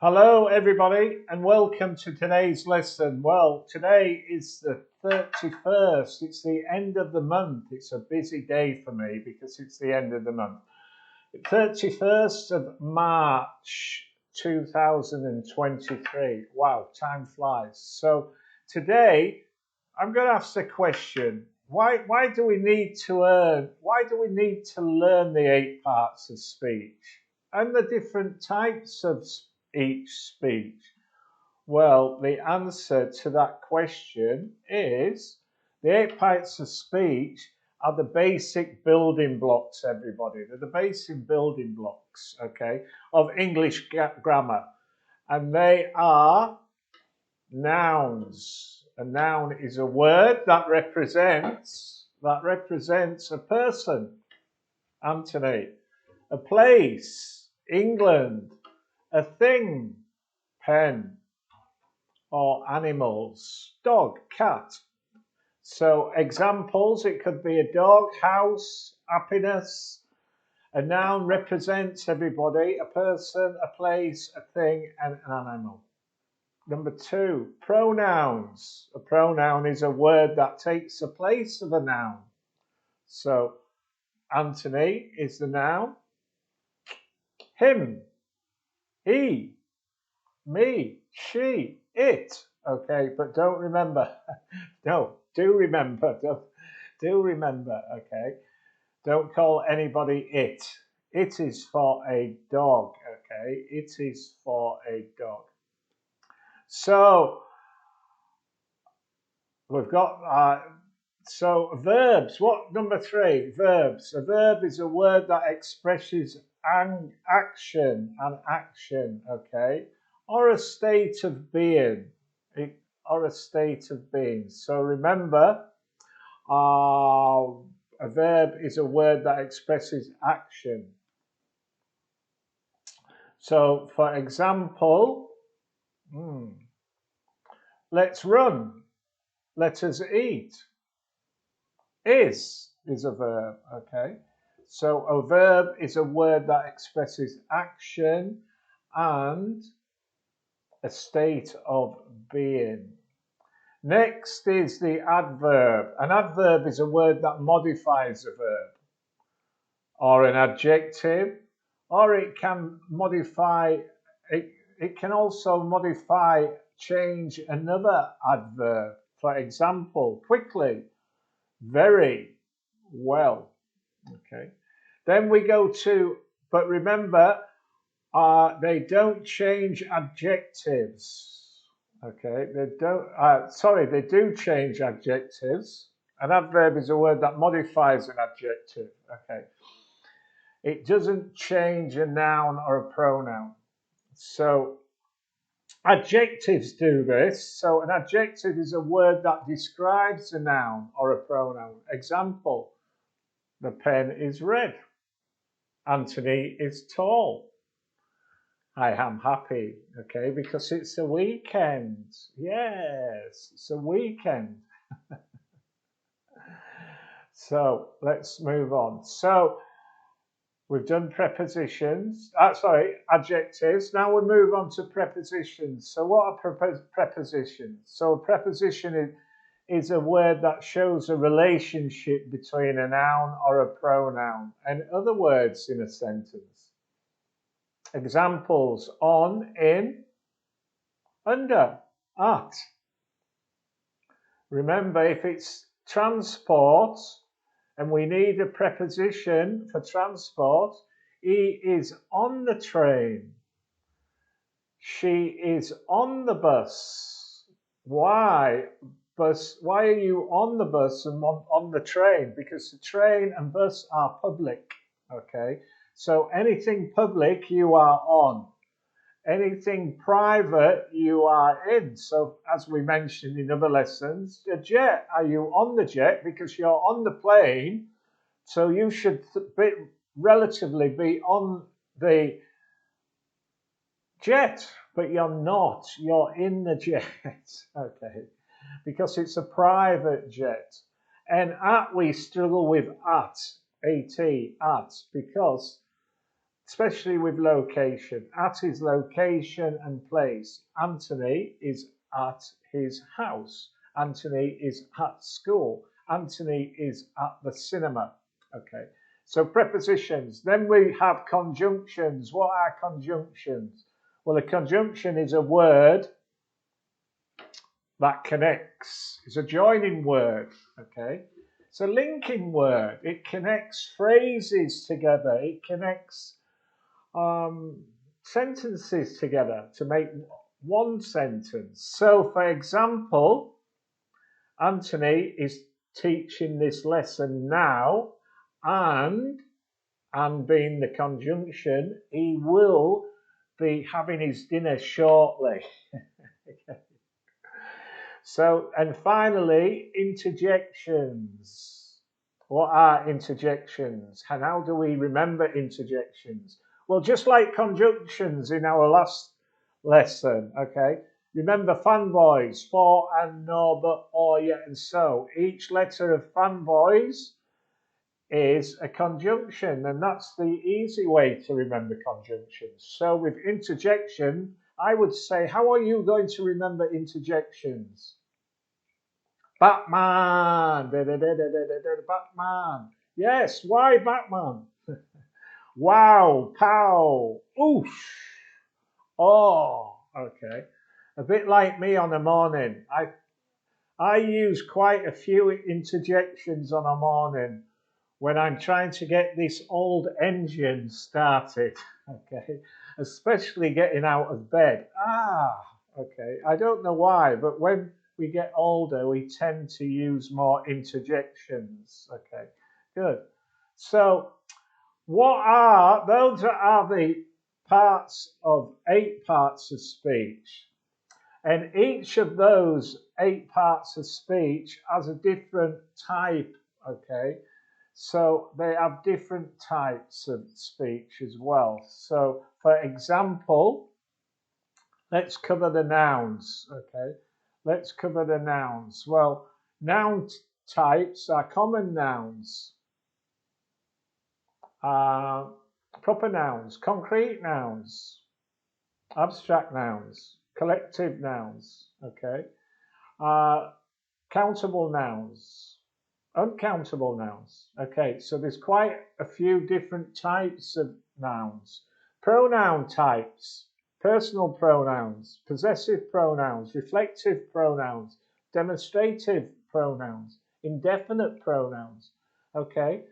Hello everybody and welcome to today's lesson. Well, today is the 31st. It's the end of the month. It's a busy day for me because it's the end of the month. 31st of March 2023. Wow, time flies. So today I'm going to ask the question, why do we need to learn the 8 parts of speech and the different types of each speech? Well, the answer to that question is the 8 parts of speech are the basic building blocks, everybody. They're the basic building blocks, okay, of English grammar. And they are nouns. A noun is a word that represents a person, Anthony, a place, England, a thing, pen, or animals, dog, cat. So examples, it could be a dog, house, happiness. A noun represents everybody, a person, a place, a thing, and an animal. Number 2, pronouns. A pronoun is a word that takes the place of a noun. So Anthony is the noun, him, he, me, she, it. Okay, but don't remember. No, do remember. Do remember, okay? Don't call anybody it. It is for a dog, okay? It is for a dog. So we've got verbs. What number 3? Verbs. A verb is a word that expresses action, okay, or a state of being, So remember, a verb is a word that expresses action. So, for example, let's run. Let us eat. Is a verb, okay? So a verb is a word that expresses action and a state of being. Next is the adverb. An adverb is a word that modifies a verb or an adjective, or it can modify, it can also modify, change another adverb. For example, quickly, very, well. Okay. Then we go to, but remember, they don't change adjectives. Okay, they do change adjectives. An adverb is a word that modifies an adjective. Okay. It doesn't change a noun or a pronoun. So adjectives do this. So an adjective is a word that describes a noun or a pronoun. Example, the pen is red. Anthony is tall. I am happy, okay, because it's a weekend. Yes, it's a weekend. So let's move on. So we've done prepositions, adjectives. Now we move on to prepositions. So what are prepositions? So a preposition is a word that shows a relationship between a noun or a pronoun and other words in a sentence. Examples: on, in, under, at. Remember, if it's transport and we need a preposition for transport, he is on the train. She is on the bus. Why? Why are you on the bus and on the train? Because the train and bus are public, okay? So anything public, you are on. Anything private, you are in. So as we mentioned in other lessons, the jet, are you on the jet? Because you're on the plane, so you should relatively be on the jet, but you're not. You're in the jet, okay, because it's a private jet. And at, we struggle with at, because especially with location. At is location and place. Anthony is at his house. Anthony is at school. Anthony is at the cinema. Okay, so prepositions. Then we have conjunctions. What are conjunctions? Well, a conjunction is a word that connects. It's a joining word. Okay, it's a linking word. It connects phrases together. It connects sentences together to make one sentence. So, for example, Anthony is teaching this lesson now, and being the conjunction, he will be having his dinner shortly. So, and finally, interjections. What are interjections? And how do we remember interjections? Well, just like conjunctions in our last lesson, okay? Remember fanboys, for and no, but, or, yet, and so. Each letter of fanboys is a conjunction, and that's the easy way to remember conjunctions. So with interjection, I would say, how are you going to remember interjections? Batman, Batman. Yes, why Batman? Wow, pow, oof, oh, okay. A bit like me on a morning. I use quite a few interjections on a morning when I'm trying to get this old engine started, okay, especially getting out of bed. Okay, I don't know why, but when we get older, we tend to use more interjections, okay, good. So, those are the parts of 8 parts of speech. And each of those 8 parts of speech has a different type, okay? So they have different types of speech as well. So, for example, let's cover the nouns, okay? Let's cover the nouns. Well, noun types are common nouns, proper nouns, concrete nouns, abstract nouns, collective nouns, okay? Countable nouns, uncountable nouns. Okay, so there's quite a few different types of nouns. Pronoun types, personal pronouns, possessive pronouns, reflective pronouns, demonstrative pronouns, indefinite pronouns. Okay,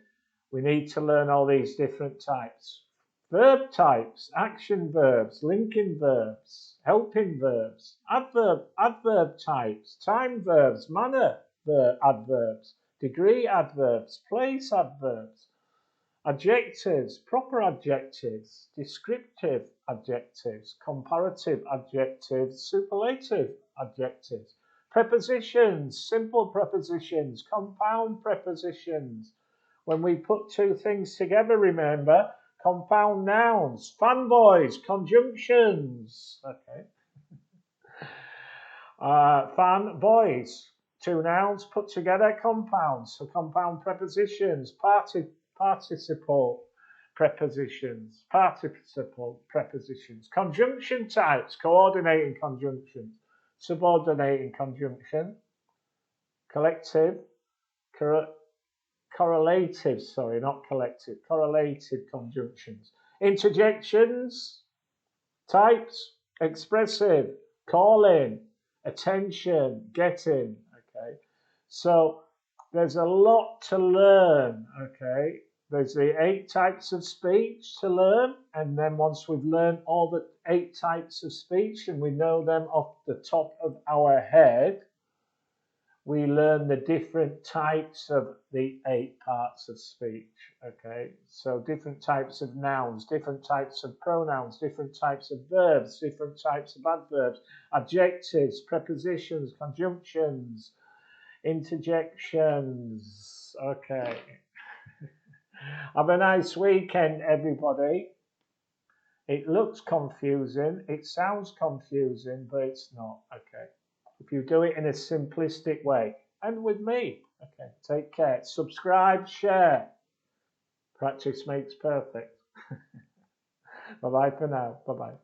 we need to learn all these different types. Verb types, action verbs, linking verbs, helping verbs, adverb types, time verbs, manner adverbs, degree adverbs, place adverbs, adjectives, proper adjectives, descriptive adjectives, comparative adjectives, superlative adjectives, prepositions, simple prepositions, compound prepositions. When we put two things together, remember, compound nouns, fanboys, conjunctions. Okay. Fanboys, two nouns put together, compounds. So compound prepositions, participle prepositions, conjunction types, coordinating conjunctions, subordinating conjunction, collective, correlative, sorry, not collective, correlated conjunctions. Interjections, types, expressive, calling, attention, getting, okay. So there's a lot to learn, okay. There's the 8 types of speech to learn, and then once we've learned all the 8 types of speech and we know them off the top of our head, we learn the different types of the 8 parts of speech, okay? So different types of nouns, different types of pronouns, different types of verbs, different types of adverbs, adjectives, prepositions, conjunctions, interjections, okay. Have a nice weekend, everybody. It looks confusing, it sounds confusing, but it's not, okay? If you do it in a simplistic way, and with me. Okay, take care. Subscribe, share. Practice makes perfect. Bye bye for now. Bye bye.